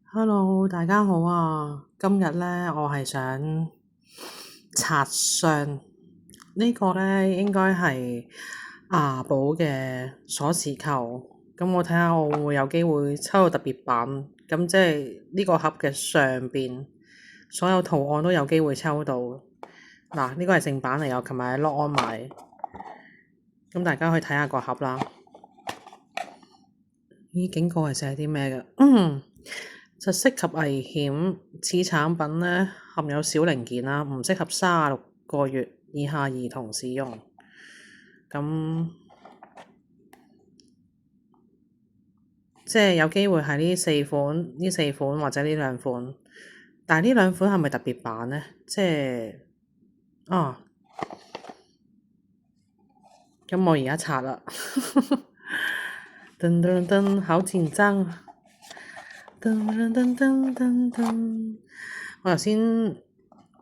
Hello，大家好啊！今日咧，我係想拆箱。呢個咧應該係雅寶嘅鎖匙扣。咁我睇下我會唔會有機會抽到特別版。咁即係呢個盒嘅上邊所有圖案都有機會抽到。嗱，呢個係正版嚟，我琴日喺樂安買。咁大家可以睇下個盒啦。呢警告係寫啲咩嘅？窒息及危險，此產品呢含有小零件啦，唔適合36個月以下兒童使用。咁即係有機會係呢四款或者呢兩款，但係呢兩款係咪特別版呢？即係咁我而家拆啦。噔噔噔，好緊張。噔噔噔噔噔噔，我頭先臨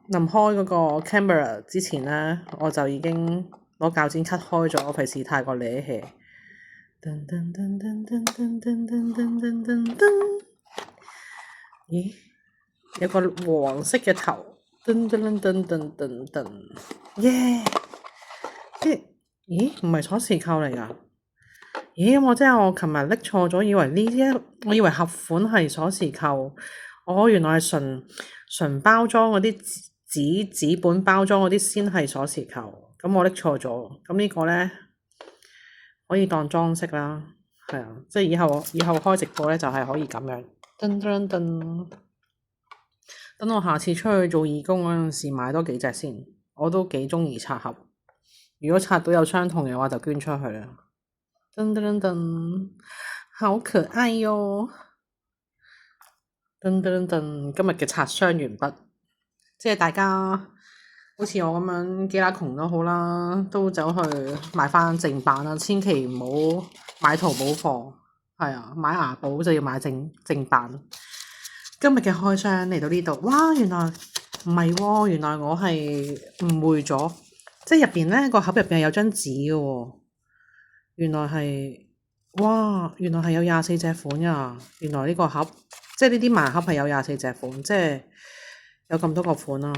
開嗰個 camera 之前呢，我就已經攞鉸剪 cut 開咗，我費事太過瀨氣。噔噔噔噔噔噔噔噔噔噔噔，咦？有個黃色嘅頭，噔噔噔噔噔噔，耶！咦？唔係鎖匙扣嚟㗎？咦，我琴日拎錯咗，以為盒款係鎖匙扣，原來係純包裝嗰啲紙本包裝嗰啲先係鎖匙扣，咁我拎錯咗，咁呢個咧可以當裝飾啦，係啊，即係以後開直播咧就係可以咁樣，噔噔噔，等我下次出去做義工嗰陣時買多幾隻先，我都幾鍾意拆盒，如果拆到有相同嘅話就捐出去啦。噔噔噔，好可愛喲！噔噔噔，今日嘅拆箱完畢，即係大家好似我咁樣幾乸窮都好啦，都走去買返正版啦，千祈唔好買淘寶貨，係啊，買雅寶就要買正版。今日嘅開箱嚟到呢度，哇！原來唔係喎，原來我係誤會咗，即係入邊咧個盒入邊係有張紙嘅喎。原來係有24隻款呀！原來呢個盒，即係呢啲盲盒係有24隻款，即係有咁多個款啦。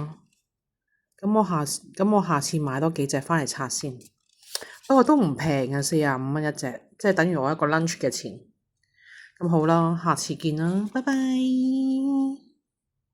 咁我下次買多幾隻返嚟拆先。不過都唔平呀，45蚊一隻，即係等於我一個 lunch 嘅錢。咁好啦，下次見啦，拜拜。